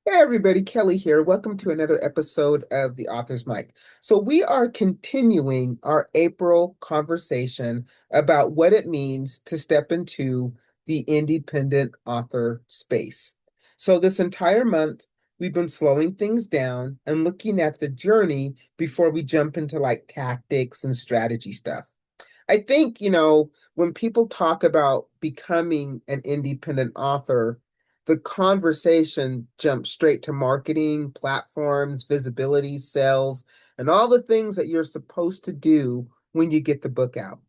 Hey everybody, Kelly here. Welcome to another episode of The Author's Mic. So we are continuing our April conversation about what it means to step into the independent author space. So this entire month, we've been slowing things down and looking at the journey before we jump into like tactics and strategy stuff. I think, when people talk about becoming an independent author, the conversation jumps straight to marketing, platforms, visibility, sales, and all the things that you're supposed to do when you get the book out.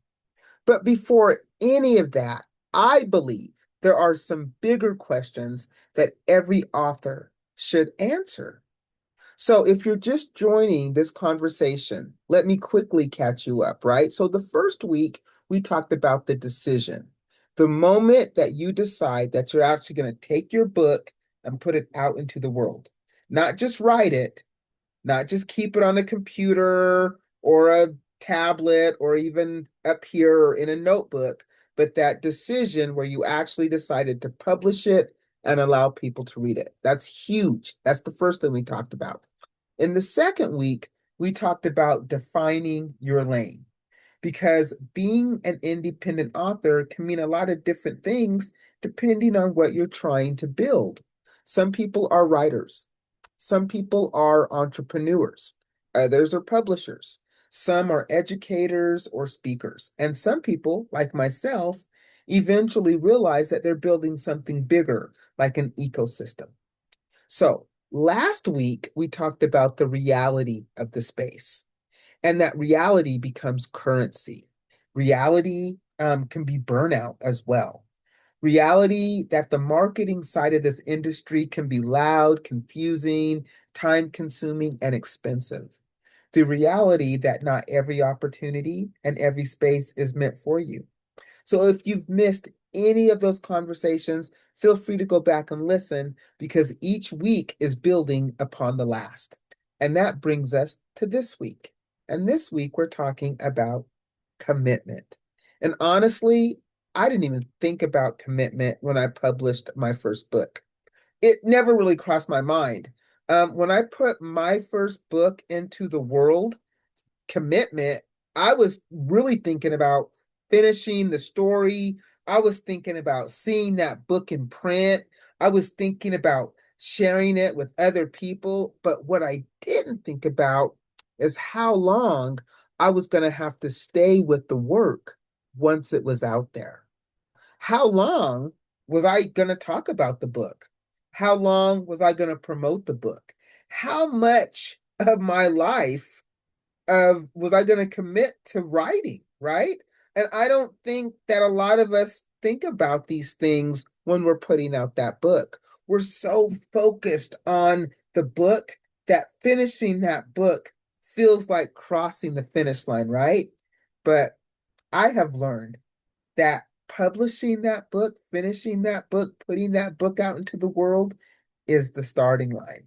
But before any of that, I believe there are some bigger questions that every author should answer. So, if you're just joining this conversation, let me quickly catch you up, right? So, the first week, we talked about the decision. The moment that you decide that you're actually going to take your book and put it out into the world, not just write it, not just keep it on a computer or a tablet or even up here in a notebook, but that decision where you actually decided to publish it and allow people to read it. That's huge. That's the first thing we talked about. In the second week, we talked about defining your lane because being an independent author can mean a lot of different things depending on what you're trying to build. Some people are writers, some people are entrepreneurs, others are publishers, some are educators or speakers, and some people, like myself, eventually realize that they're building something bigger, like an ecosystem. So, last week we talked about the reality of the space, and that reality becomes currency. Reality can be burnout as well. Reality that the marketing side of this industry can be loud, confusing, time consuming, and expensive. The reality that not every opportunity and every space is meant for you. So if you've missed any of those conversations, feel free to go back and listen because each week is building upon the last. And that brings us to this week. And this week we're talking about commitment. And honestly, I didn't even think about commitment when I published my first book. It never really crossed my mind. When I put my first book into the world, commitment, I was really thinking about finishing the story. I was thinking about seeing that book in print. I was thinking about sharing it with other people. But what I didn't think about is how long I was going to have to stay with the work once it was out there. How long was I going to talk about the book? How long was I going to promote the book? How much of my life of was I going to commit to writing, right? And I don't think that a lot of us think about these things when we're putting out that book. We're so focused on the book that finishing that book feels like crossing the finish line, right? But I have learned that publishing that book, finishing that book, putting that book out into the world is the starting line.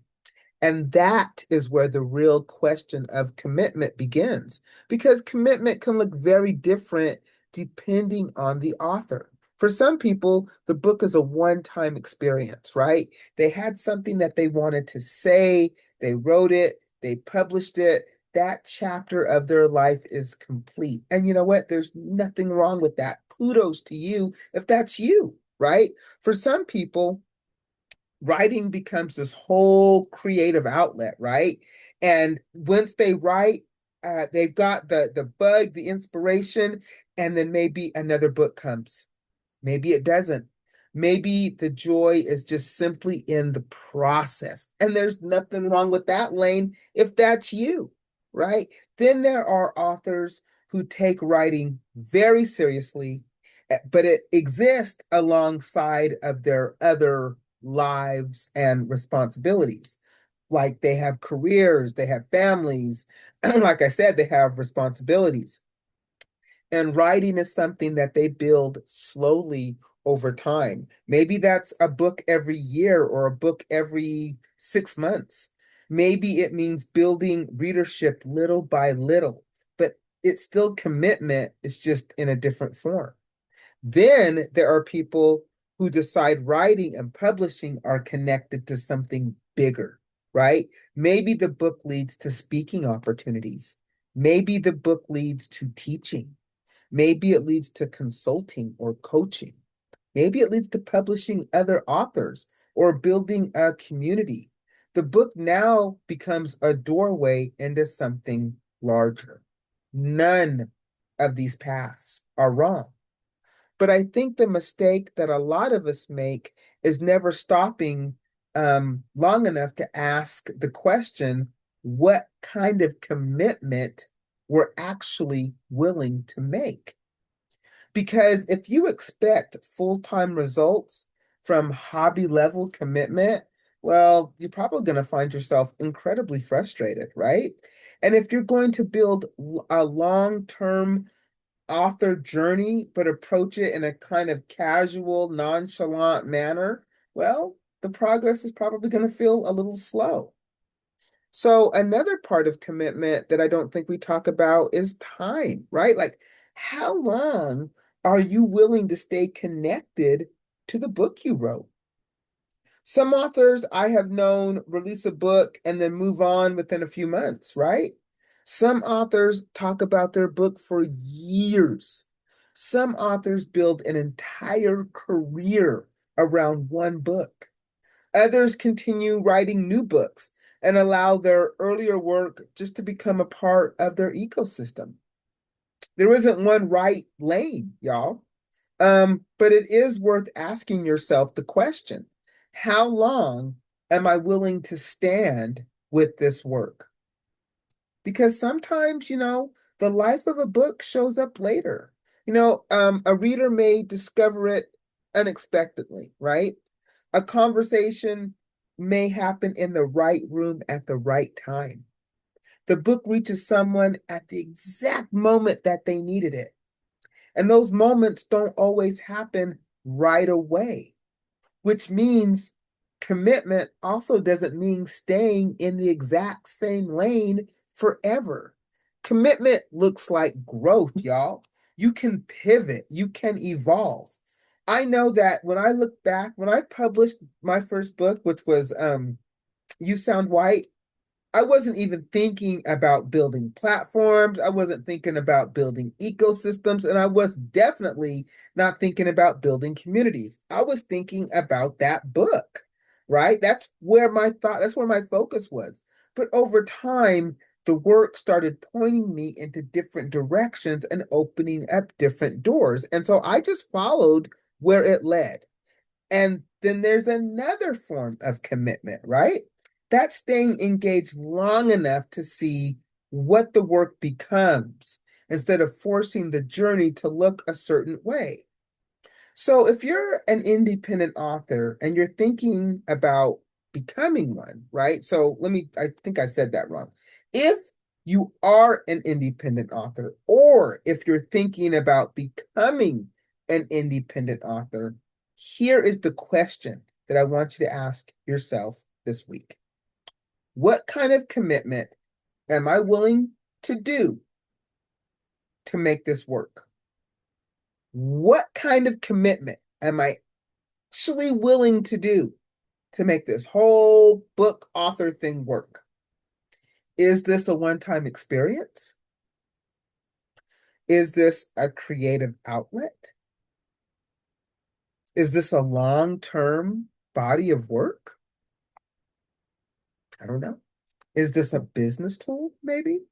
And that is where the real question of commitment begins, because commitment can look very different depending on the author. For some people, the book is a one-time experience, right? They had something that they wanted to say, they wrote it, they published it. That chapter of their life is complete. And you know what? There's nothing wrong with that. Kudos to you if that's you, right? For some people, writing becomes this whole creative outlet, right? And once they write, they've got the bug, the inspiration, and then maybe another book comes. Maybe it doesn't. Maybe the joy is just simply in the process. And there's nothing wrong with that, Lane, if that's you, right? Then there are authors who take writing very seriously, but it exists alongside of their other lives and responsibilities. Like they have careers, they have families. Like I said, they have responsibilities. And writing is something that they build slowly over time. Maybe that's a book every year or a book every 6 months. Maybe it means building readership little by little, but it's still commitment, it's just in a different form. Then there are people who decide writing and publishing are connected to something bigger, right? Maybe the book leads to speaking opportunities. Maybe the book leads to teaching. Maybe it leads to consulting or coaching. Maybe it leads to publishing other authors or building a community. The book now becomes a doorway into something larger. None of these paths are wrong. But I think the mistake that a lot of us make is never stopping long enough to ask the question, what kind of commitment we're actually willing to make? Because if you expect full-time results from hobby level commitment, well, you're probably going to find yourself incredibly frustrated, right? And if you're going to build a long-term author journey, but approach it in a kind of casual, nonchalant manner, well, the progress is probably going to feel a little slow. So another part of commitment that I don't think we talk about is time, right? Like, how long are you willing to stay connected to the book you wrote? Some authors I have known release a book and then move on within a few months, right? Some authors talk about their book for years. Some authors build an entire career around one book. Others continue writing new books and allow their earlier work just to become a part of their ecosystem. There isn't one right lane, y'all. But it is worth asking yourself the question, how long am I willing to stand with this work? Because sometimes, the life of a book shows up later. A reader may discover it unexpectedly, right? A conversation may happen in the right room at the right time. The book reaches someone at the exact moment that they needed it. And those moments don't always happen right away, which means commitment also doesn't mean staying in the exact same lane forever. Commitment looks like growth, y'all. You can pivot, you can evolve. I know that when I look back, when I published my first book, which was You Sound White, I wasn't even thinking about building platforms. I wasn't thinking about building ecosystems. And I was definitely not thinking about building communities. I was thinking about that book, right? That's where my focus was. But over time, the work started pointing me into different directions and opening up different doors. And so I just followed where it led. And then there's another form of commitment, right? That's staying engaged long enough to see what the work becomes instead of forcing the journey to look a certain way. So if you're an independent author and you're thinking about becoming one, right? I think I said that wrong. If you are an independent author, or if you're thinking about becoming an independent author, here is the question that I want you to ask yourself this week. What kind of commitment am I willing to do to make this work? What kind of commitment am I actually willing to do to make this whole book author thing work? Is this a one-time experience? Is this a creative outlet? Is this a long-term body of work? I don't know. Is this a business tool, maybe?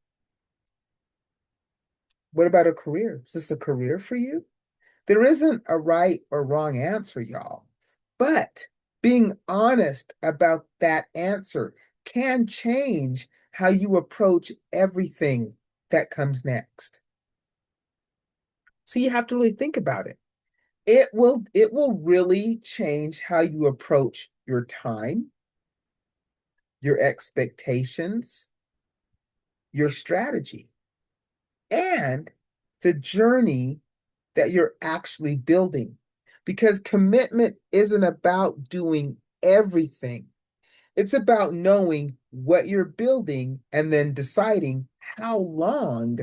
What about a career? Is this a career for you? There isn't a right or wrong answer, y'all. But being honest about that answer can change how you approach everything that comes next. So you have to really think about it. It will really change how you approach your time, your expectations, your strategy, and the journey that you're actually building. Because commitment isn't about doing everything. It's about knowing what you're building and then deciding how long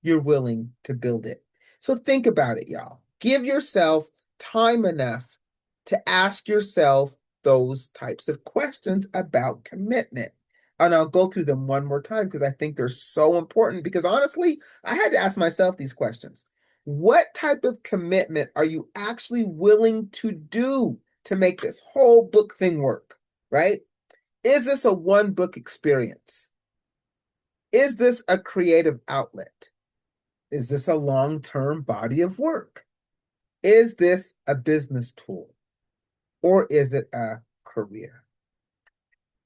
you're willing to build it. So think about it, y'all. Give yourself time enough to ask yourself those types of questions about commitment. And I'll go through them one more time because I think they're so important. Because honestly, I had to ask myself these questions. What type of commitment are you actually willing to do to make this whole book thing work, right? Is this a one book experience? Is this a creative outlet? Is this a long term body of work? Is this a business tool? Or is it a career?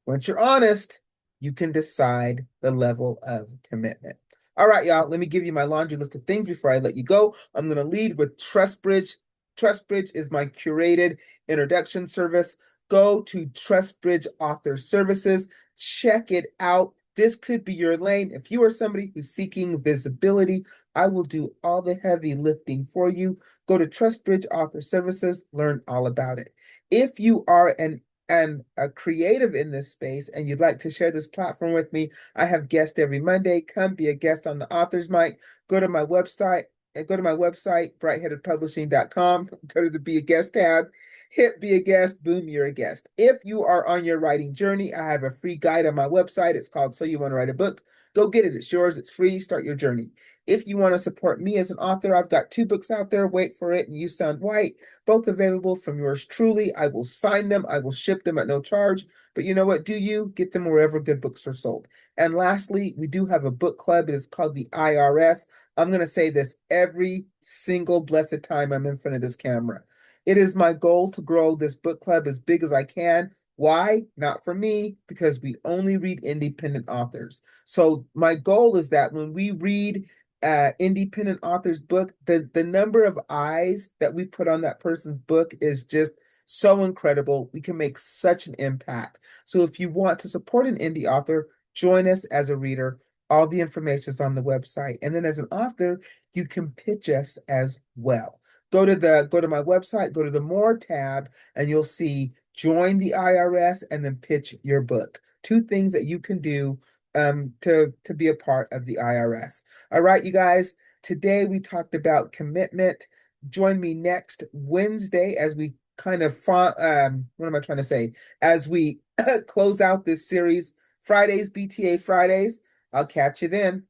Once you're honest, you can decide the level of commitment. All right, y'all, let me give you my laundry list of things before I let you go. I'm going to lead with TrustBridge. TrustBridge is my curated introduction service. Go to TrustBridge Author Services. Check it out. This could be your lane. If you are somebody who's seeking visibility, I will do all the heavy lifting for you. Go to TrustBridge Author Services, learn all about it. If you are and a creative in this space and you'd like to share this platform with me, I have guests every Monday. Come be a guest on the Author's Mic. Go to my website, brightheadedpublishing.com. Go to the Be a Guest tab, hit Be a Guest, boom, you're a guest. If you are on your writing journey, I have a free guide on my website. It's called So You Want to Write a Book. Go get it. It's yours. It's free. Start your journey. If you want to support me as an author, I've got 2 books out there. Wait for it and You Sound White. Both available from yours truly. I will sign them. I will ship them at no charge. But you know what? Do you get them wherever good books are sold? And lastly, we do have a book club. It is called the IRS. I'm going to say this every single blessed time I'm in front of this camera. It is my goal to grow this book club as big as I can. Why? Not for me, because we only read independent authors. So my goal is that when we read independent author's book, the number of eyes that we put on that person's book is just so incredible. We can make such an impact. So if you want to support an indie author, join us as a reader. All the information is on the website. And then as an author, you can pitch us as well. Go to my website, go to the More tab, and you'll see join the IRS and then pitch your book. 2 things that you can do to be a part of the IRS. All right, you guys, today we talked about commitment. Join me next Wednesday as we kind of what am I trying to say? As we close out this series, Fridays, BTA Fridays. I'll catch you then.